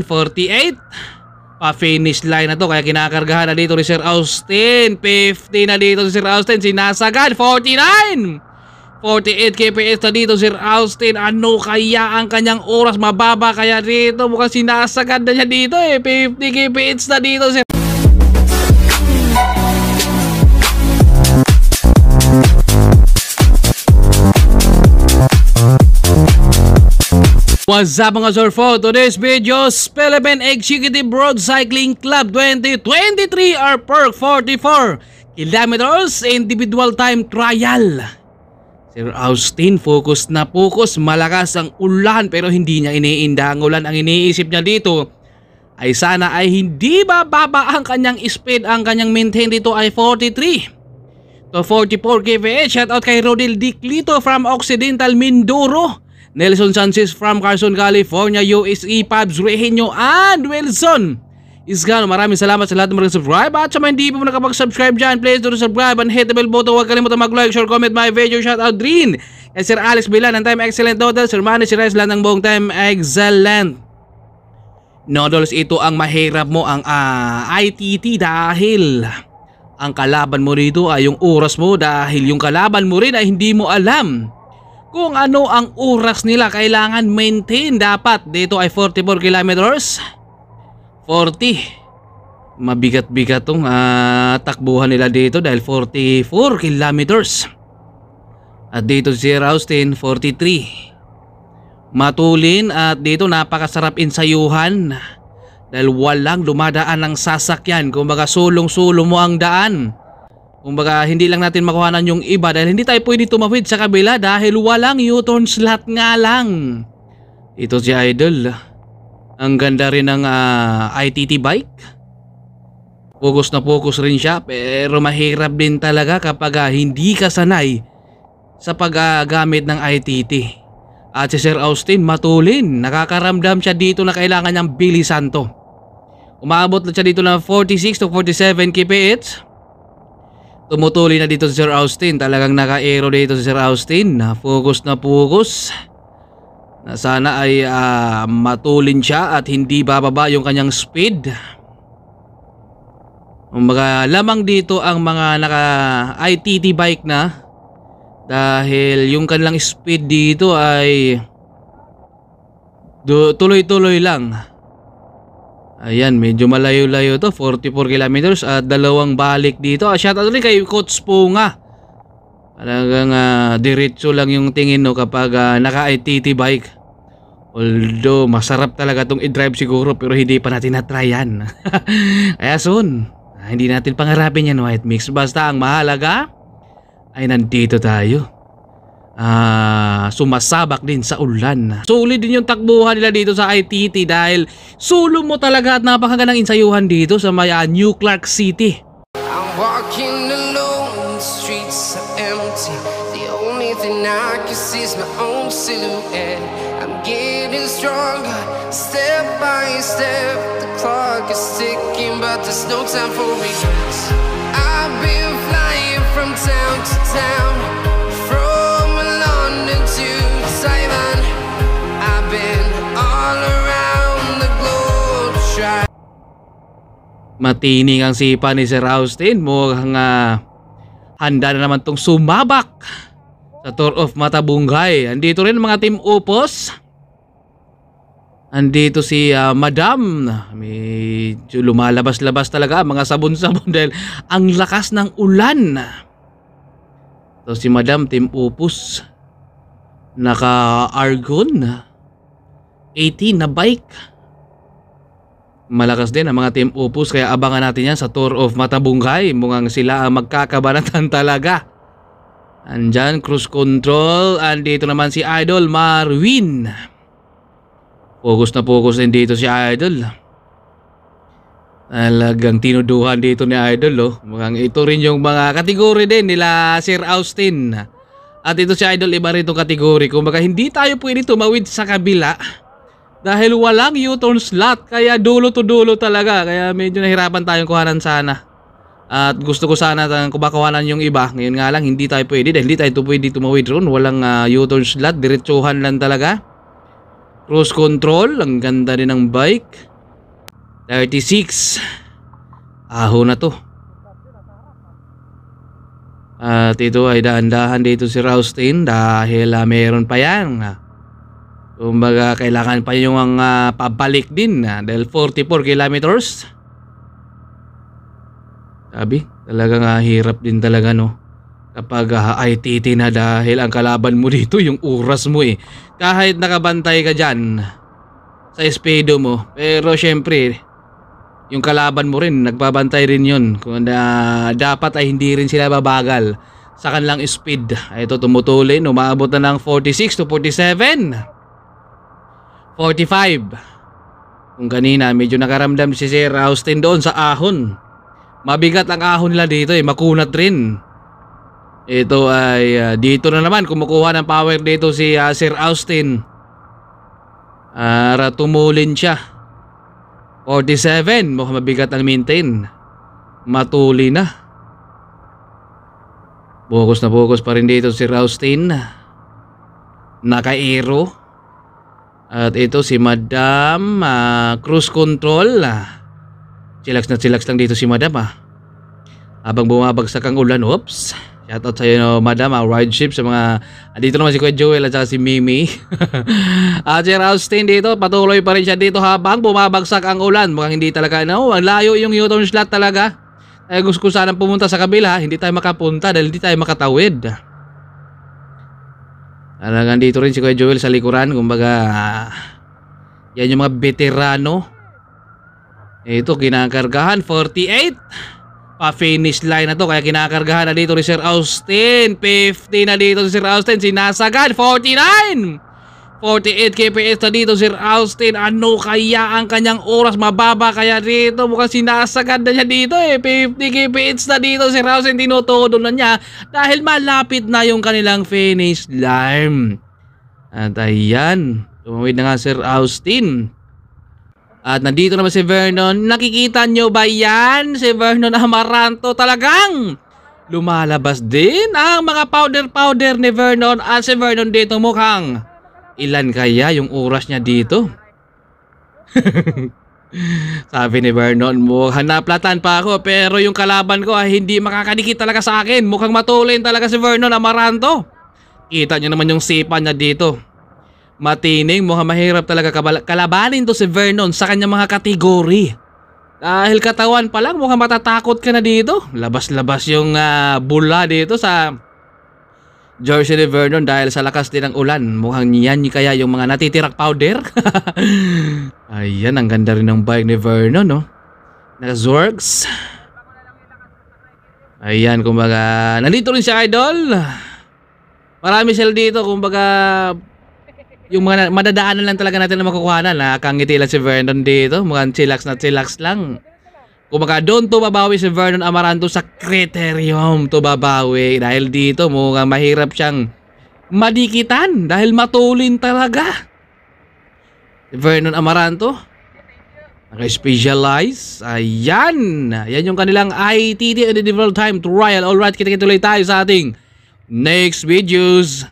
48. Pa-finish line na to kaya kinakargahan na dito ni Sir Austin. 50 na dito si Sir Austin. Sinasagad. 49. 48 kps na dito Sir Austin. Ano kaya ang kanyang oras? Mababa kaya dito? Mukhang sinasagad na siya dito eh. 50 kps na dito Sir. What's up mga sir, for today's video, Philippine Executive Road Cycling Club 2023 Perk 44 kilometers individual time trial. Sir Austin focus na focus, malakas ang ulan pero hindi niya iniinda ang ulan. Ang iniisip niya dito ay sana ay hindi bababa ang kanyang speed, ang kanyang maintain dito ay 43 to 44 kph. Shout out kay Rodel Diclito from Occidental Mindoro, Nelson Sanchez from Carson, California, USA, Pabs Reheño, and Wilson Isgano. Maraming salamat sa lahat ng mga subscribe. At sa mga hindi pa mo nakapag-subscribe dyan, please do subscribe and hit the bell button. Huwag kalimutan mag-like, share, comment my video. Shout out rin kay Sir Alex Bilan ng Time Excellent Noodles, Sir Manny Sires lang ng buong Time Excellent Noodles. Ito ang mahirap mo ang ITT dahil ang kalaban mo rito ay yung oras mo, dahil yung kalaban mo rin ay hindi mo alam kung ano ang oras nila. Kailangan maintain dapat. Dito ay 44 kilometers. 40. Mabigat-bigat tong takbuhan nila dito dahil 44 kilometers. At dito si Sir Austin 43. Matulin at dito napakasarap insayuhan dahil walang dumadaan ng sasakyan. Kumbaga sulong-sulong mo ang daan. Kumbaga hindi lang natin makuhanan yung iba dahil hindi tayo pwede tumawid sa kabila dahil walang U-turn slot nga lang. Ito si Idol. Ang ganda rin ng ITT bike. Focus na focus rin siya pero mahirap din talaga kapag hindi ka sanay sa paggamit ng ITT. At si Sir Austin matulin. Nakakaramdam siya dito na kailangan niyang bilisan to. Umaabot na siya dito ng 46 to 47 kph. Tumutuloy na dito si Sir Austin. Talagang naka-aero dito si Sir Austin. Focus na focus. Na sana ay matulin siya at hindi bababa yung kanyang speed. Kumbaga lamang dito ang mga naka-ITT bike na. Dahil yung kanilang speed dito ay tuloy-tuloy lang. Ayan, medyo malayo-layo to, 44 kilometers at dalawang balik dito. Shoutout rin kay Coach Punga. Talagang diretso lang yung tingin no kapag naka-ITT bike. Although masarap talaga tong i-drive siguro pero hindi pa natin na-try yan. Kaya soon, hindi natin pangarapin yan White Mix. Basta ang mahalaga ay nandito tayo. Sumasabak din sa ulan. Sulit din yung takbuhan nila dito sa ITT dahil sulong mo talaga at napakagandang insayuhan dito sa may New Clark City. I'm walking alone, the streets are empty. The only thing I can see is my own silhouette. I'm getting stronger, step by step. The clock is ticking, but there's no time for regrets. I've been flying from town to town, from London to Taiwan. I've been all around the globe trying. Matining ang sipa ni Sir Austin. Mukhang handa na naman tong sumabak sa Tour of Matabungay. Andito rin mga Team Opus. Andito si Madam. Medyo lumalabas-labas talaga mga sabon-sabon dahil ang lakas ng ulan. So si Madam Team Opus, naka Argon 18 na bike. Malakas din ang mga Team Opus kaya abangan natin yan sa Tour of Matabungay. Mukhang sila ang magkakabanatan talaga. Andyan cruise control. Andito naman si Idol Marwin. Focus na focus din dito si Idol. Talagang tinuduhan dito ni Idol Mukhang ito rin yung mga kategory din nila Sir Austin. At ito si Idol, iba rin itong kategory. Kumbaga hindi tayo pwede tumawid sa kabila dahil walang U-turn slot. Kaya dulo to dulo talaga. Kaya medyo nahirapan tayong kuhanan sana. At gusto ko sana kumakuhanan yung iba. Ngayon nga lang hindi tayo pwede dahil hindi tayo pwede tumawid ron. Walang U-turn slot, diretsuhan lang talaga. Cruise control, ang ganda rin ng bike. 36. Aho na to. At ito ay dahan-dahan dito si Raustin dahil meron pa yan. Kumbaga kailangan pa yung pabalik din dahil 44 kilometers. Sabi, talagang hirap din talaga no. Kapag ITT na dahil ang kalaban mo dito yung oras mo eh. Kahit nakabantay ka dyan sa speedo mo. Pero syempre, yung kalaban mo rin, nagbabantay rin yun. Kung dapat ay hindi rin sila babagal sa kanilang speed. Ito tumutulin, umaabot na ng 46 to 47. 45. Kung kanina, medyo nakaramdam si Sir Austin doon sa ahon. Mabigat ang ahon nila dito eh, makunat rin. Ito ay dito na naman kumukuha ng power dito si Sir Austin. Tumulin siya. 47, mukhang mabigat ang maintain. Matuli na. Focus na focus pa rin dito si Austin. Naka-aero. At ito si Madam cruise control. Chillax na chillax lang dito si Madam habang bumabagsak ang ulan. Oops. Shoutout sa iyo Madam, ride ship sa mga dito naman si Kuya Joel at saka si Mimi. At Sir Austin dito, patuloy pa rin siya dito habang bumabagsak ang ulan. Mukhang hindi talaga ang layo yung U-turn slot talaga. Gusto ko sanang pumunta sa kabila, hindi tayo makapunta dahil hindi tayo makatawid. Talagang dito rin si Kuya Joel sa likuran. Kumbaga yan yung mga veterano. Ito kinakargahan 48. Pa-finish line na to kaya kinakargahan na dito ni Sir Austin. 50 na dito si Sir Austin. Sinasagad 49. 48 kps na dito Sir Austin. Ano kaya ang kanyang oras? Mababa kaya dito? Mukhang sinasagad na niya dito eh. 50 kps na dito Sir Austin. Tinutodo na niya dahil malapit na yung kanilang finish line. At ayan, tumawid na nga Sir Austin. At nandito naman si Vernon. Nakikita nyo ba yan? Si Vernon Amaranto talagang lumalabas din ang mga powder ni Vernon. At si Vernon dito mukhang ilan kaya yung oras niya dito? Sabi ni Vernon, mukhang naplatan pa ako pero yung kalaban ko ay hindi makakadikit talaga sa akin. Mukhang matulin talaga si Vernon Amaranto. Kita nyo naman yung sipa niya dito. Matining, mukhang mahirap talaga kalabanin to si Vernon sa kanyang mga kategory. Dahil katawan pa lang, mukhang matatakot ka na dito. Labas-labas yung bula dito sa jersey ni Vernon dahil sa lakas din ng ulan. Mukhang yan kaya yung mga natitirak powder. Ayan, ang ganda rin ng bike ni Vernon, no? Naka-Zorgs. Ayan, kumbaga, nandito rin si Idol. Marami sila dito, kumbaga, yung mga madadaanan lang talaga natin na makukuhanan. Nakangiti lang si Vernon dito. Mukhang chillax na chillax lang. Kumbaga doon to babawi si Vernon Amaranto sa criterium to babawi. Dahil dito mukhang mahirap siyang madikitan. Dahil matulin talaga. Si Vernon Amaranto. Naka-specialize. Ayan. Yan yung kanilang ITT Individual Time Trial. Alright, kita-kita tuloy tayo sa ating next videos.